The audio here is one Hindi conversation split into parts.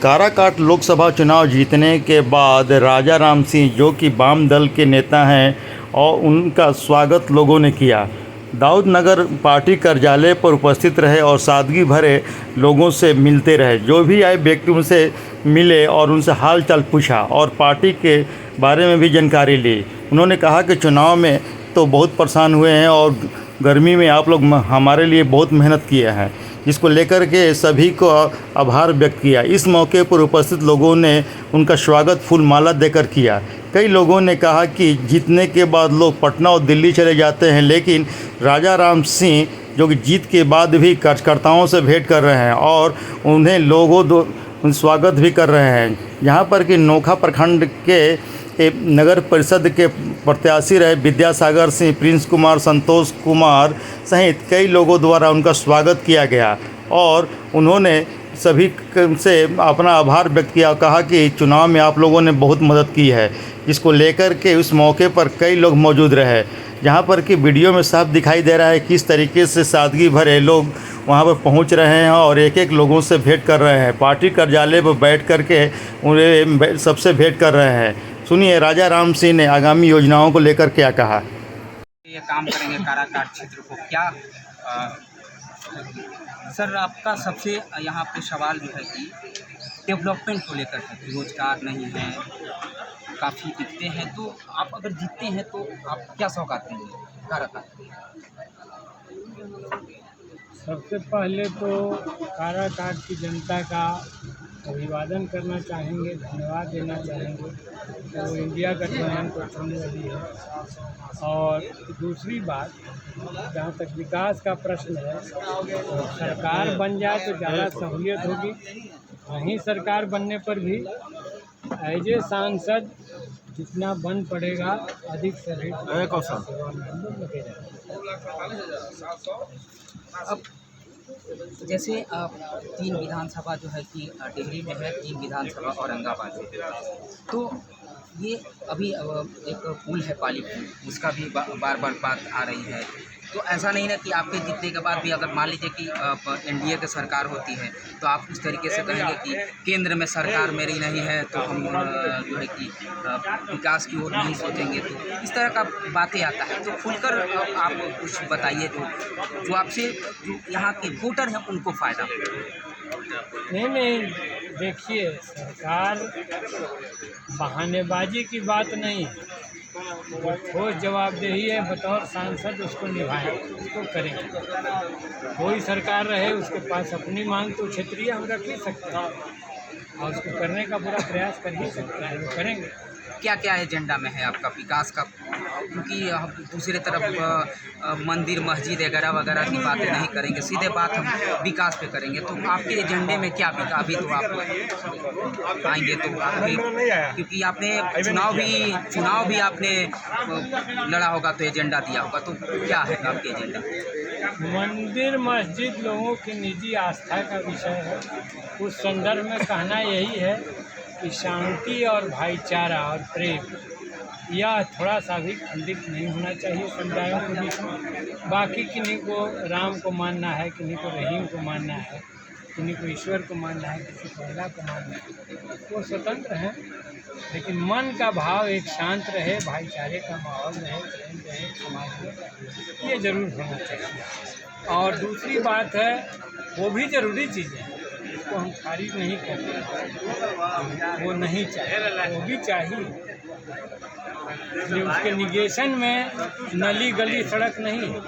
काराकाट लोकसभा चुनाव जीतने के बाद राजा राम सिंह, जो कि वाम दल के नेता हैं, और उनका स्वागत लोगों ने किया। दाऊद नगर पार्टी कार्यालय पर उपस्थित रहे और सादगी भरे लोगों से मिलते रहे। जो भी आए व्यक्ति उनसे मिले और उनसे हाल चाल पूछा और पार्टी के बारे में भी जानकारी ली। उन्होंने कहा कि चुनाव में तो बहुत परेशान हुए हैं और गर्मी में आप लोग हमारे लिए बहुत मेहनत किए हैं, जिसको लेकर के सभी को आभार व्यक्त किया। इस मौके पर उपस्थित लोगों ने उनका स्वागत फूल माला देकर किया। कई लोगों ने कहा कि जीतने के बाद लोग पटना और दिल्ली चले जाते हैं, लेकिन राजा राम सिंह जो कि जीत के बाद भी कार्यकर्ताओं से भेंट कर रहे हैं और उन्हें लोगों स्वागत भी कर रहे हैं। यहाँ पर कि नोखा प्रखंड के नगर परिषद के प्रत्याशी रहे विद्यासागर सिंह, प्रिंस कुमार, संतोष कुमार सहित कई लोगों द्वारा उनका स्वागत किया गया और उन्होंने सभी से अपना आभार व्यक्त किया और कहा कि चुनाव में आप लोगों ने बहुत मदद की है, जिसको लेकर के उस मौके पर कई लोग मौजूद रहे। जहाँ पर कि वीडियो में साफ दिखाई दे रहा है किस तरीके से सादगी भरे लोग वहाँ पर पहुँच रहे हैं और एक एक लोगों से भेंट कर रहे हैं। पार्टी कार्यालय पर बैठ कर के उन्हें सबसे भेंट कर रहे हैं। सुनिए राजा राम सिंह ने आगामी योजनाओं को लेकर क्या कहा। ये काम करेंगे काराकाट क्षेत्र को क्या सर आपका सबसे यहाँ पे सवाल जो है कि डेवलपमेंट को लेकर के रोजगार नहीं है, काफ़ी दिखते हैं, तो आप अगर जीतते हैं तो आप क्या सौगात देंगे काराकाट? सबसे पहले तो काराकाट की जनता का अभिवादन करना चाहेंगे, धन्यवाद देना चाहेंगे। तो इंडिया गठबंधन को चुनने वाली है। और दूसरी बात, जहाँ तक विकास का प्रश्न है, तो सरकार बन जाए तो ज़्यादा सहूलियत होगी। वहीं सरकार बनने पर भी एज ए सांसद जितना बन पड़ेगा अधिक से अधिक अब जैसे 3 विधानसभा जो है कि दिल्ली में है, 3 विधानसभा औरंगाबाद में, तो ये अभी एक पुल है पाली पुल, उसका भी बार बार बात आ रही है। तो ऐसा नहीं ना कि आपके जीतने के बाद भी अगर मान लीजिए कि एनडीए की सरकार होती है तो आप उस तरीके से कहेंगे कि केंद्र में सरकार मेरी नहीं है तो हम जो है कि विकास की ओर नहीं सोचेंगे, तो इस तरह का बातें आता है। तो खुलकर आप कुछ बताइए जो आपसे जो यहाँ के वोटर हैं उनको फ़ायदा। नहीं, देखिए, सरकार बहानेबाजी की बात नहीं है। जो ठोस जवाबदेही है बतौर सांसद उसको निभाएं, उसको करें। कोई सरकार रहे उसके पास अपनी मांग तो क्षेत्रीय हम रख ही सकते हैं और उसको करने का पूरा प्रयास कर ही सकते हैं, वो करेंगे। क्या क्या एजेंडा में है आपका विकास का? क्योंकि हम दूसरी तरफ मंदिर मस्जिद वगैरह की बातें नहीं करेंगे, सीधे बात हम विकास पे करेंगे। तो आपके एजेंडे में क्या विकास? अभी तो आप आएंगे तो आपके, क्योंकि आपने चुनाव भी आपने लड़ा होगा तो एजेंडा दिया होगा, तो क्या है आपके एजेंडा? मंदिर मस्जिद लोगों की निजी आस्था का विषय है। उस संदर्भ में कहना यही है कि शांति और भाईचारा और प्रेम यह थोड़ा सा भी खंडित नहीं होना चाहिए समुदायों के बीच में। बाकी किन्हीं को राम को मानना है, किन्हीं को रहीम को मानना है, किन्हीं को ईश्वर को मानना है, किसी को अल्लाह को मानना है, वो स्वतंत्र हैं। लेकिन मन का भाव एक शांत रहे, भाईचारे का माहौल रहे, प्रेम रहे समाज में, ये ज़रूर होना चाहिए। और दूसरी बात है, वो भी ज़रूरी चीज़ें हैं, इसको हम खारिज नहीं करते, वो नहीं चाहिए, वो भी चाहिए। इसलिए उसके निगेशन में नली गली सड़क नहीं है।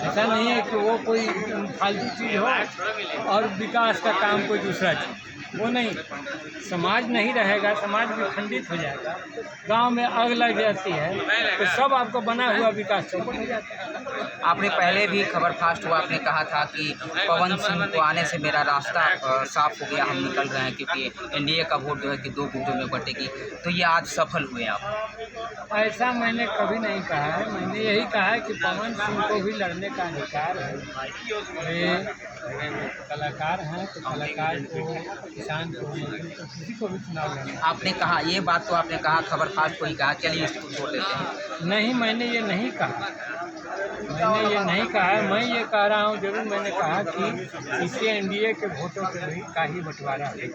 ऐसा नहीं है कि वो कोई फालतू चीज़ हो और विकास का काम कोई दूसरा चीज़, वो नहीं। समाज नहीं रहेगा, समाज भी खंडित हो जाएगा। गांव में आग लग जाती है तो सब आपको बना हुआ विकास चौपट हो जाता है। आपने पहले भी खबर फास्ट हुआ, आपने कहा था कि पवन सिंह को आने से मेरा रास्ता साफ हो गया, हम निकल रहे हैं, क्योंकि एनडीए का वोट जो है कि 2 गुटों में बटेगी। तो ये आज सफल हुए आप? ऐसा मैंने कभी नहीं कहा है। मैंने यही कहा है कि पवन सिंह को भी लड़ने का अधिकार है। वे कलाकार हैं तो कलाकार को, किसान को, तो किसी को भी चुनाव लड़ना। आपने कहा ये बात, तो आपने कहा खबर फास्ट को ही कहा, चलिए इसको छोड़ देते हैं। नहीं, मैंने ये नहीं कहा। मैंने ये नहीं कहा है, मैं ये कह रहा हूँ जरूर, मैंने कहा कि इससे एनडीए के वोटों का ही बंटवारा है।